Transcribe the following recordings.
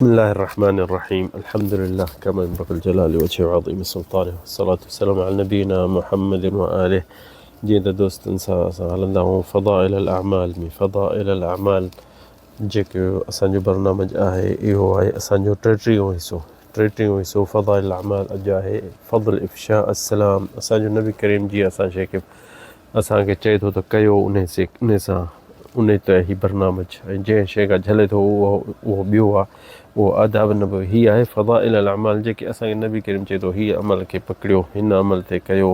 بسم الله الرحمن الرحيم. الحمد لله كما ينبغي الجلال وجهه وعظيم سلطانه، والصلاة والسلام على نبينا محمد وآله. جيدا دوست انسا هلنداऊं فضائل الأعمال में فضائل الأعمال जेको असांजो बरनामज आहे इहो आहे असांजो टेटीहों हिसो फज़ाइल الأعمال अॼु आहे फضल इफ़शा अस्सलाम। असांजो नबी करीम जी असांखे चए थो त कयो उन ते ही बरनामज ऐं जंहिं शइ खां झले थो उहो ॿियो आहे, उहो आदाब नबवी ही आहे फज़ाइल الأعمال जेके असांखे नबी करीम चए थो हीअ अमल खे पकड़ियो, हिन अमल ते कयो।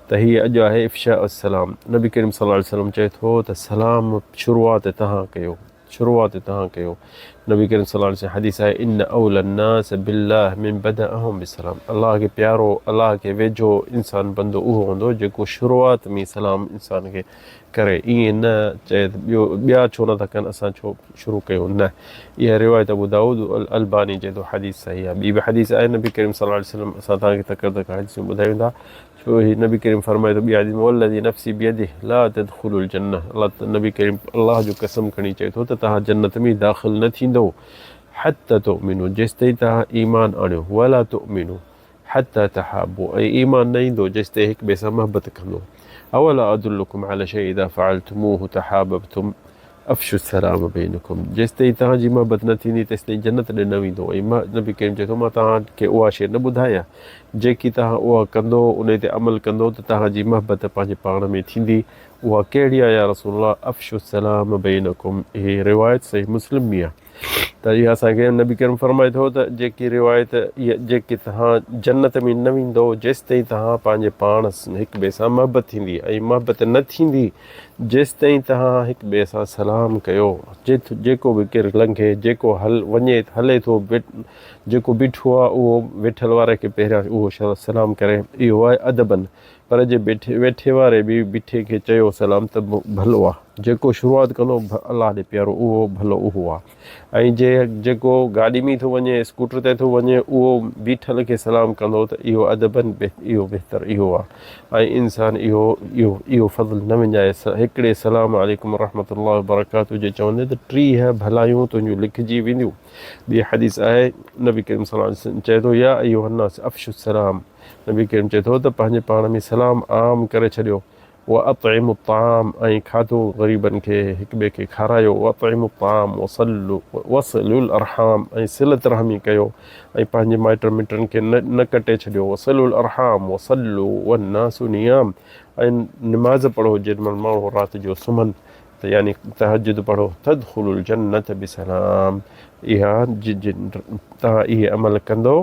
त हीअ अॼु आहे इफ़शा अस्सलाम। नबी करीम सल्लल्लाहु अलैहि वसल्लम चए थो त सलाम शुरूआत तव्हां कयो। नबी करीम सल्लल्लाहु अलैहि वसल्लम हदीस आहे इन औला अन्नास बिल्लाह मिन बदअहुम बिसलाम। अल्लाह खे प्यारो, अल्लाह खे वेझो इंसान बंदो उहो हूंदो जेको शुरूआत में सलाम इंसान खे करे। ईअं न चए ॿिया छो नथा कनि, असां छो शुरू कयो न। इहा रिवायत अबू दाऊद अलबानी चए थो हदीस सही आहे। ॿी बि हदीस आहे नबी करीम सल्लल्लाहु अलैहि वसल्लम असां तव्हांखे तकड़ हदीसूं ॿुधायूं था। छो ही नबी करीम फरमाए थो ॿी हदीस में वल्लज़ी नफ़्सी बियदिही ला तदख़ुलुल जन्नह। नबी करीम अल्लाह जो कसम खणी चए थो त तव्हां जन्नत में दाख़िल न थींदो हत्ता तुमिनू, जेसिताईं तव्हां ईमान आणियो, वला तुमिनू हत्ता तहाबू, ऐं ईमान न ईंदो जेसिताईं हिक ॿिए सां मोहबत कंदो। अवला अदुल्लुकुम अला शै इज़ा फ़अलतुमूहु तहाबबतुम अफ़शु सलाम बैनकुम। जेसिताईं तव्हांजी मोहबत न थींदी तेसिताईं जन्नत ॾे न वेंदो। ऐं नबी करीम चए थो मां तव्हांखे उहा शइ न ॿुधायां जेकी तव्हां उहा कंदो, उन ते अमल कंदो त तव्हांजी मोहबत पंहिंजे पाण में थींदी। उहा कहिड़ी आहे या रसूल अल्लाह? अफ़शु सलाम बैनकुम। इहे रिवायत सही मुस्लिम में आहे। त इहा असांखे नबी करीम फरमाए थो त जेकी रिवायत इहा जेकी तव्हां जन्नत में न वेंदो जेसिताईं तव्हां पंहिंजे पाण हिक ॿिए सां मोहबत थींदी, ऐं मोहबत न थींदी जेसिताईं तव्हां हिक ॿिए सां सलाम कयो। जेको बि केरु लंघे, जेको हले थो, जेको बीठो आहे उहो वेठल वारे खे पहिरियां उहो सलाम करे। इहो आहे अदबन। पर जे वेठे वारे बि बीठे खे चयो सलाम त भलो आहे। जेको शुरूआत कंदो अलाह ॾे प्यारो उहो भलो उहो आहे। ऐं जेको गाॾी में थो वञे, स्कूटर ते थो वञे, उहो बीठल खे सलाम कंदो त इहो अदबन इहो बहितर इहो आहे। ऐं इंसानु इहो फज़ल न विञाए हिकिड़े सलाम अलैकुम रहमतुल्लाहि वबरकातुहू जे चवंदे त 30 भलायूं तुंहिंजूं लिखिजी वेंदियूं। ॿी हदीस आहे नबी करीम सल्लल्लाहु अलैहि वसल्लम चए थो या अय्युहन्नास अफ़शु सलाम। नबी करीम चए थो त पंहिंजे पाण में सलाम आम करे छॾियो। व अतइमु ताम, ऐं खाधो ग़रीबनि खे हिक ॿिए खे खारायो। व अतइमु ताम वसलुल अरहाम, ऐं सिलत रहमी कयो ऐं पंहिंजे माइट मिटनि खे न कटे छॾियो। वसलुल अरहाम वसलु वन्नासु नियाम, ऐं निमाज़ पढ़ो जेॾीमहिल माण्हू राति जो सुम्हनि त यानी तहज्जुद पढ़ो। तदख़ुलुल जन्नत बिसलाम। तव्हां इहे अमल कंदो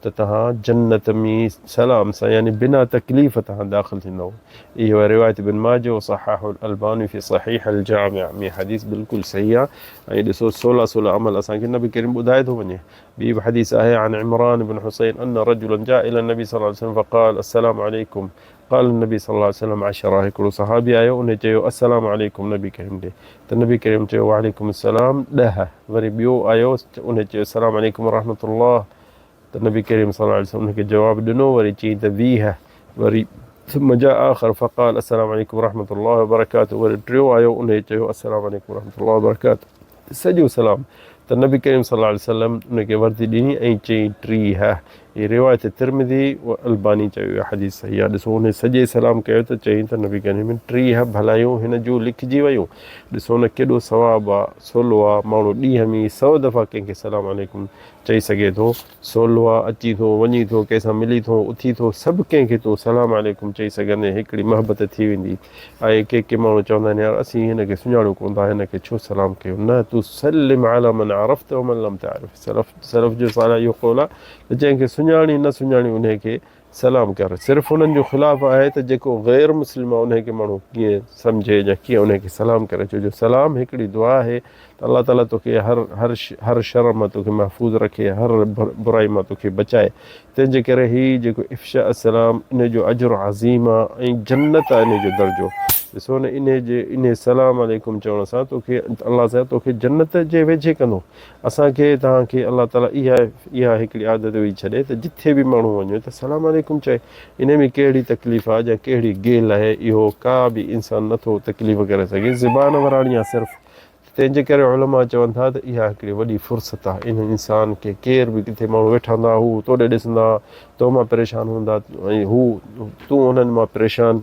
त तव्हां जन्नत में सलाम सां यानी बिना तकलीफ़ तव्हां दाख़िल थींदव। इहो रिवायत बिन माजो सहाहुल अलबानी फ़ी सहीह अल जामिअ में हदीस बिल्कुलु सही आहे। ऐं ॾिसो 16 अमल असांखे नबी करीम ॿुधाए थो वञे। ॿी बि हदीस आहे अन इमरान बिन हुसैन अन रजुलन जा इला नबी सल्लल्लाहु अलैहि वसल्लम फ़क़ाल अस्सलामु अलैकुम। क़ाल नबी सल्लल्लाहु अलैहि वसल्लम अशरा। हिकिड़ो सहाबी आयो, उन चयो अस्सलामु अलैकुम नबी करीम ॾे, त नबी करीम चयो वालेकुम अस्सलाम 10। वरी ॿियो आयो, उन चयो अस्सलामु अलैकुम रहमतुल्लाह, त नबी करीम सल्लल्लाहु अलैहि वसल्लम उनखे जवाबु ॾिनो। वरी चई त 20। वरी मजा आख़िर फ़क़ाल अस्सलामु अलैकुम रहमतुल्लाहि वबरकातुहू। वरी टियों आयो, उन चयो अस्सलामु अलैकुम रहमतुल्लाहि वबरकातुहू, सॼो सलाम। त नबी करीम सल्लल्लाहु अलैहि वसल्लम उनखे वर्दी ॾिनी ऐं चई 30। हीअ रिवायत तिरमिज़ी व अलबानी चयो इहा हदीस सही आहे। ॾिसो उन सॼे सलाम कयो त चई त नबी करीम 30 भलायूं हिन जूं लिखिजी वियूं। ॾिसो न केॾो सवाबु आहे, सवलो आहे। माण्हू ॾींहं में 100 दफ़ा कंहिंखे सलाम अलैकुम चई सघे थो। सवलो आहे, अची थो वञी थो, कंहिंसां मिली थो, उथी थो, सभु कंहिंखे तो सलाम अलैकुम चई सघंदे हिकिड़ी मोहबत थी वेंदी। ऐं के माण्हू चवंदा आहिनि यार असीं हिनखे सुञाणूं कोन था, हिनखे छो सलाम कयो? न, तूं सलिम अला मन अरफ़्त व मन लम तअरिफ़। सलफ़ जो सारा इहो क़ौल आहे त जंहिंखे सुञाणी न सुञाणी उनखे सलाम कर। सिर्फ़ु उन्हनि जो ख़िलाफ़ु आहे त जेको ग़ैर मुस्लिम आहे उनखे माण्हू कीअं सम्झे या कीअं उनखे सलाम करे। छो जो सलाम हिकिड़ी दुआ आहे त अलाह ताला तोखे हर शर मां तोखे महफ़ूज़ रखे, हर बुराई मां तोखे बचाए। तंहिंजे करे हीउ जेको इफ़शा अस्सलाम इन जो अजुर अज़ीम आहे ऐं जन्नत आहे इन जो दर्जो। ॾिसो न इन सलाम अलैकुम चवण सां तोखे अलाह सां तोखे जन्नत जे वेझे कंदो। असांखे तव्हांखे अलाह ताला इहा हिकिड़ी आदत वेही छॾे त जिथे बि माण्हू वञे त सलाम अलैकुम चए। इन में कहिड़ी तकलीफ़ आहे या कहिड़ी गेल आहे, इहो का बि इंसानु नथो तकलीफ़ करे सघे। ज़ुबान वराणी आहे सिर्फ़ु, तंहिंजे करे उलमा चवनि था त इहा हिकिड़ी वॾी फ़ुर्सत आहे इन इंसान खे केर बि किथे माण्हू वेठा हूंदा हू तोॾे ॾिसंदा तो मां परेशान हूंदा ऐं हू तूं उन्हनि मां परेशान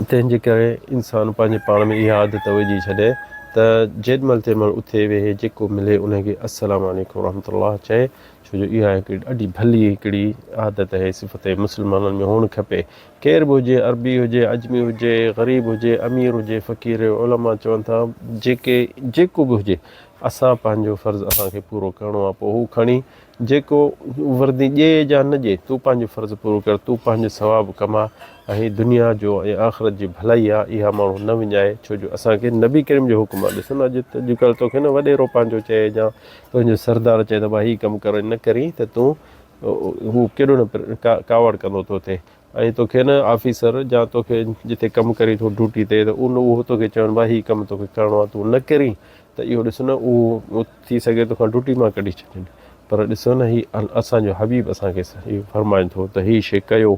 तंहिंजे करे इंसानु पंहिंजे पाण में इहा आदत विझी छॾे त जेॾीमहिल तेॾीमहिल उथे वेहे जेको मिले उनखे अस्सलाम वालेकुम रहमतुल्लाह चए छो जो इहा हिकिड़ी ॾाढी भली हिकिड़ी आदत आहे सिफ़त मुस्लमाननि में हुअणु खपे केर बि हुजे अरबी हुजे अजमी हुजे ग़रीब हुजे अमीर हुजे फ़क़ीर उलमा चवनि था जेको बि हुजे असां पंहिंजो फ़र्ज़ु असांखे पूरो करिणो आहे पोइ हू खणी जेको वर्दी ॾिए या न ॾिए तूं पंहिंजो फ़र्ज़ु पूरो कर तूं पंहिंजो सवाबु कमा ऐं दुनिया जो ऐं आख़िरत जी भलाई आहे इहा माण्हू न विञाए छो जो असांखे नबी करीम जो हुकुम आहे ॾिसो न अॼुकल्ह तोखे न वॾेरो पंहिंजो चए या तुंहिंजो सरदार चए त भाई हीउ कमु कर न करी त तूं हू केॾो न कावड़ कंदो थो थिए ऐं तोखे न ऑफिसर या तोखे जिते कमु करी थो ड्यूटी ते त उहो तोखे चवनि भाई हीउ कमु तोखे करिणो आहे तूं न करी त इहो ॾिसो न उहो थी सघे तोखां ड्यूटी मां कढी छॾनि पर ॾिसो न हीउ असांजो हबीब असांखे इहो फरमाइनि थो त हीअ शइ कयो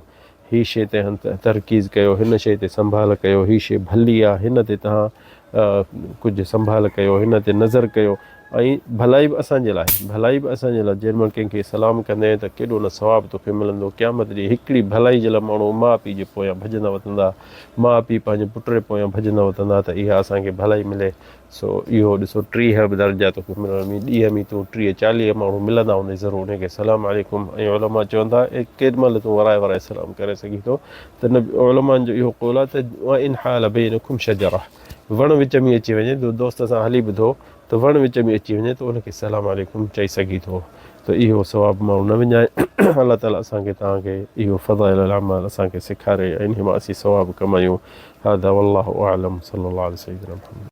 हीअ शइ ते तरकीज़ कयो हिन शइ ते संभाल कयो हीअ शइ भली आहे हिन ते तव्हां कुझु संभाल कयो हिन ते नज़र कयो ऐं भलाई बि असांजे लाइ जेॾीमहिल कंहिंखे सलाम कंदे त केॾो न सवाबु तोखे मिलंदो क़यामत ॾींहुं हिकिड़ी भलाई जे लाइ माण्हू माउ पीउ जे पोयां भॼंदा वठंदा माउ पीउ पंहिंजे पुट जे पोयां भॼंदा वठंदा त इहा असांखे भलाई मिले सो इहो ॾिसो 30 दर्जा तोखे मिलण में ॾींहं में तूं 30-40 माण्हू मिलंदा हूंदे ज़रूरु उनखे सलाम वालेकुम ऐं उलमा चवनि था केॾीमहिल तूं वराए सलाम करे सघीं थो त न उलमानि जो इहो क़ौल आहे त इन हाल बैनकुम शजरा वण विच में अची वञे तो दोस्त सां हली बि थो त वण विच में अची वञे त उनखे सलाम वालेकुम चई सघी थो त इहो सवाबु माण्हू न विञाए अलाह ताला असांखे तव्हांखे इहो फ़ज़ाइल अमाल असांखे सेखारे ऐं हिन मां असीं सवाबु कमायूं हादा वल्लाहु अअलम सल्लल्लाहु अलैहि वसल्लम।